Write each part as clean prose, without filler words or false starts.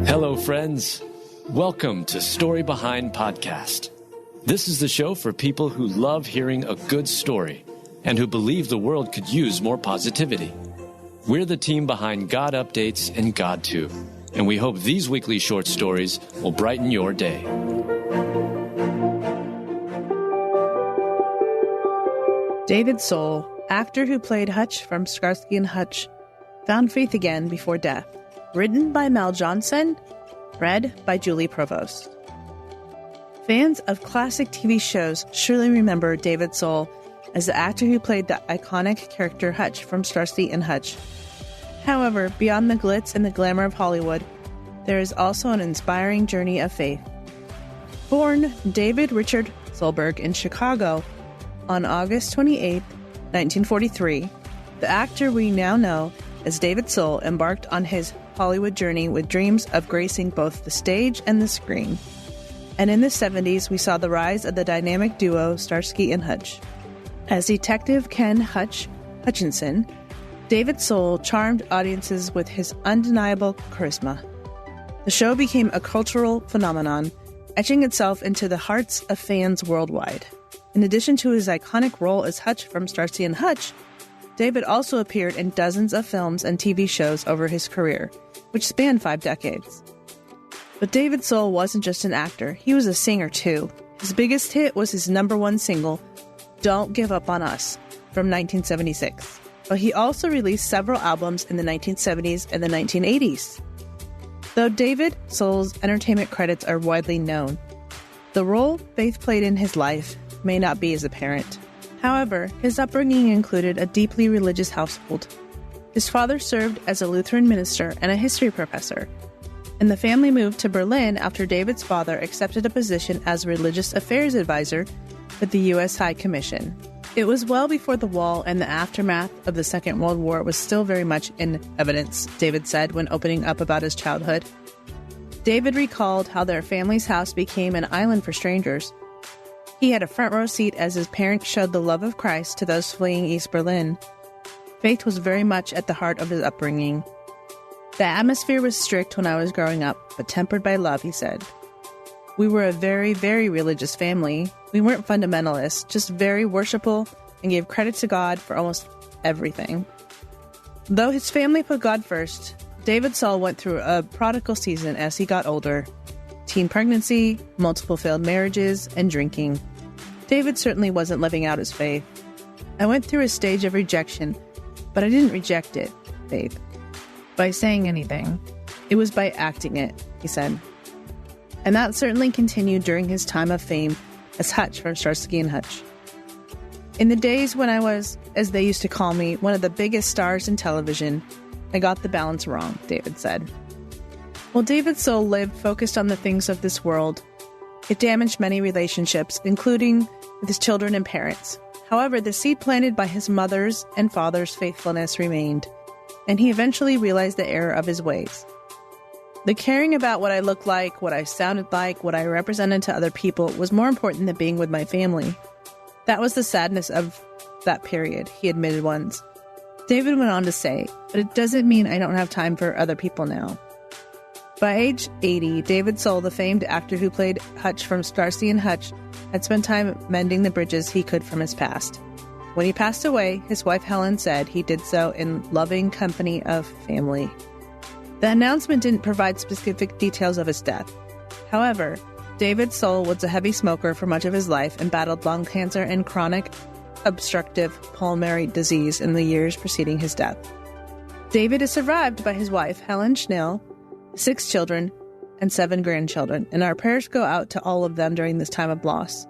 Hello, friends. Welcome to Story Behind Podcast. This is the show for people who love hearing a good story and who believe the world could use more positivity. We're the team behind God Updates and God Too, and we hope these weekly short stories will brighten your day. David Soul, actor who played Hutch from Starsky and Hutch, found faith again before death. Written by Mel Johnson, read by Julie Provost. Fans of classic TV shows surely remember David Soul as the actor who played the iconic character Hutch from Starsky and Hutch. However, beyond the glitz and the glamour of Hollywood, there is also an inspiring journey of faith. Born David Richard Solberg in Chicago on August 28, 1943, the actor we now know as David Soul embarked on his Hollywood journey with dreams of gracing both the stage and the screen. And in the 70s, we saw the rise of the dynamic duo Starsky and Hutch. As Detective Ken Hutchinson, David Soul charmed audiences with his undeniable charisma. The show became a cultural phenomenon, etching itself into the hearts of fans worldwide. In addition to his iconic role as Hutch from Starsky and Hutch, David also appeared in dozens of films and TV shows over his career, which spanned 5 decades. But David Soul wasn't just an actor, he was a singer too. His biggest hit was his #1 single, Don't Give Up on Us, from 1976. But he also released several albums in the 1970s and the 1980s. Though David Soul's entertainment credits are widely known, the role faith played in his life may not be as apparent. However, his upbringing included a deeply religious household. His father served as a Lutheran minister and a history professor, and the family moved to Berlin after David's father accepted a position as religious affairs advisor with the U.S. High Commission. It was well before the wall, and the aftermath of the Second World War was still very much in evidence, David said when opening up about his childhood. David recalled how their family's house became an island for strangers. He had a front row seat as his parents showed the love of Christ to those fleeing East Berlin. Faith was very much at the heart of his upbringing. The atmosphere was strict when I was growing up, but tempered by love, he said. We were a very, very religious family. We weren't fundamentalists, just very worshipful and gave credit to God for almost everything. Though his family put God first, David Soul went through a prodigal season as he got older. Teen pregnancy, multiple failed marriages, and drinking. David certainly wasn't living out his faith. I went through a stage of rejection, but I didn't reject it, faith, by saying anything. It was by acting it, he said. And that certainly continued during his time of fame as Hutch from Starsky and Hutch. In the days when I was, as they used to call me, one of the biggest stars in television, I got the balance wrong, David said. While David Soul lived focused on the things of this world, it damaged many relationships, including with his children and parents. However, the seed planted by his mother's and father's faithfulness remained, and he eventually realized the error of his ways. The caring about what I looked like, what I sounded like, what I represented to other people was more important than being with my family. That was the sadness of that period, he admitted once. David went on to say, but it doesn't mean I don't have time for other people now. By age 80, David Soul, the famed actor who played Hutch from Starsky and Hutch, had spent time mending the bridges he could from his past. When he passed away, his wife Helen said he did so in loving company of family. The announcement didn't provide specific details of his death. However, David Soul was a heavy smoker for much of his life and battled lung cancer and chronic obstructive pulmonary disease in the years preceding his death. David is survived by his wife, Helen Schnell, 6 children, and 7 grandchildren, and our prayers go out to all of them during this time of loss.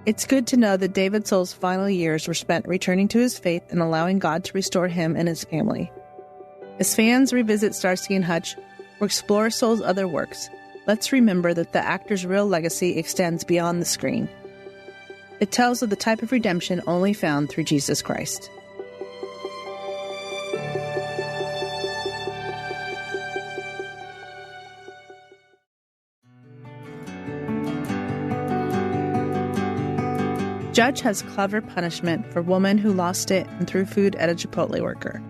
It's good to know that David Soul's final years were spent returning to his faith and allowing God to restore him and his family. As fans revisit Starsky and Hutch or explore Soul's other works, let's remember that the actor's real legacy extends beyond the screen. It tells of the type of redemption only found through Jesus Christ. Judge has clever punishment for woman who lost it and threw food at a Chipotle worker.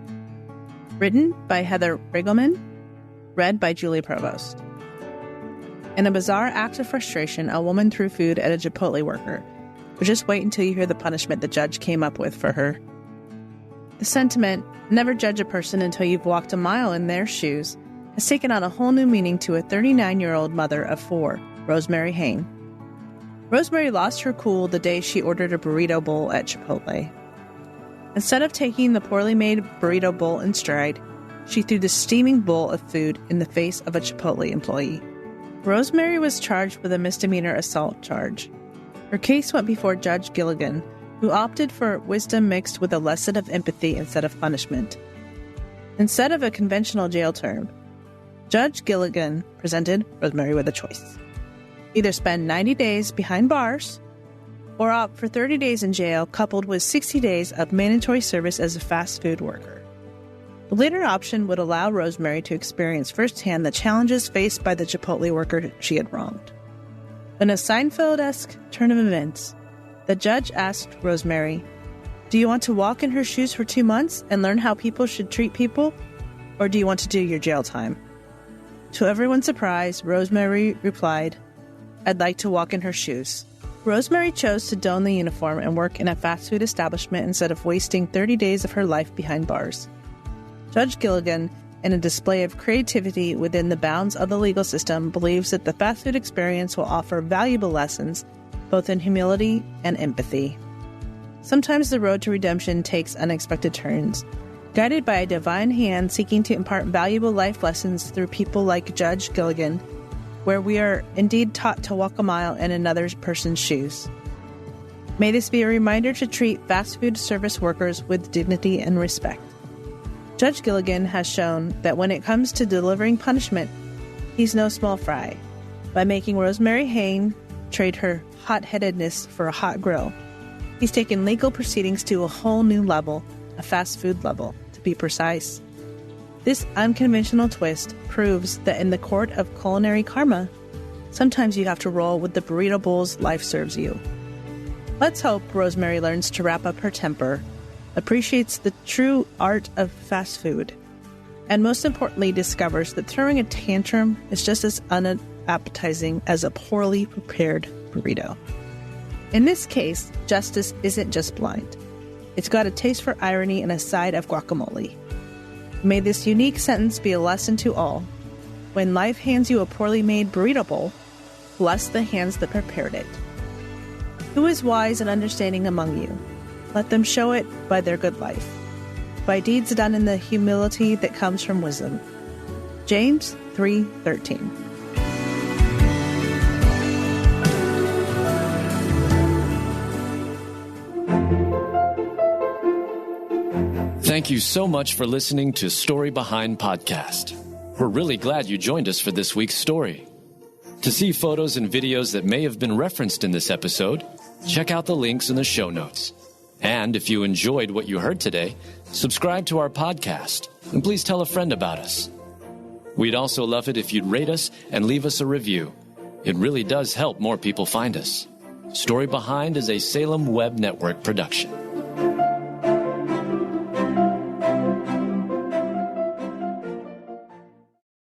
Written by Heather Riggleman. read by Julie Provost. In a bizarre act of frustration, a woman threw food at a Chipotle worker. But just wait until you hear the punishment the judge came up with for her. The sentiment, never judge a person until you've walked a mile in their shoes, has taken on a whole new meaning to a 39-year-old mother of 4, Rosemary Hain. Rosemary lost her cool the day she ordered a burrito bowl at Chipotle. Instead of taking the poorly made burrito bowl in stride, she threw the steaming bowl of food in the face of a Chipotle employee. Rosemary was charged with a misdemeanor assault charge. Her case went before Judge Gilligan, who opted for wisdom mixed with a lesson of empathy instead of punishment. Instead of a conventional jail term, Judge Gilligan presented Rosemary with a choice. Either spend 90 days behind bars, or opt for 30 days in jail coupled with 60 days of mandatory service as a fast food worker. The latter option would allow Rosemary to experience firsthand the challenges faced by the Chipotle worker she had wronged. In a Seinfeld-esque turn of events, the judge asked Rosemary, "Do you want to walk in her shoes for 2 months and learn how people should treat people? Or do you want to do your jail time?" To everyone's surprise, Rosemary replied, "I'd like to walk in her shoes." Rosemary chose to don the uniform and work in a fast food establishment instead of wasting 30 days of her life behind bars. Judge Gilligan, in a display of creativity within the bounds of the legal system, believes that the fast food experience will offer valuable lessons, both in humility and empathy. Sometimes the road to redemption takes unexpected turns, guided by a divine hand seeking to impart valuable life lessons through people like Judge Gilligan, where we are indeed taught to walk a mile in another person's shoes. May this be a reminder to treat fast food service workers with dignity and respect. Judge Gilligan has shown that when it comes to delivering punishment, he's no small fry. By making Rosemary Hain trade her hot-headedness for a hot grill, he's taken legal proceedings to a whole new level, a fast food level, to be precise. This unconventional twist proves that in the court of culinary karma, sometimes you have to roll with the burrito bowls life serves you. Let's hope Rosemary learns to wrap up her temper, appreciates the true art of fast food, and most importantly discovers that throwing a tantrum is just as unappetizing as a poorly prepared burrito. In this case, justice isn't just blind. It's got a taste for irony and a side of guacamole. May this unique sentence be a lesson to all. When life hands you a poorly made burrito bowl, bless the hands that prepared it. Who is wise and understanding among you? Let them show it by their good life, by deeds done in the humility that comes from wisdom. James 3:13. Thank you so much for listening to Story Behind Podcast. We're really glad you joined us for this week's story. To see photos and videos that may have been referenced in this episode, check out the links in the show notes. And if you enjoyed what you heard today, subscribe to our podcast, and please tell a friend about us. We'd also love it if you'd rate us and leave us a review. It really does help more people find us. Story Behind is a Salem Web Network production.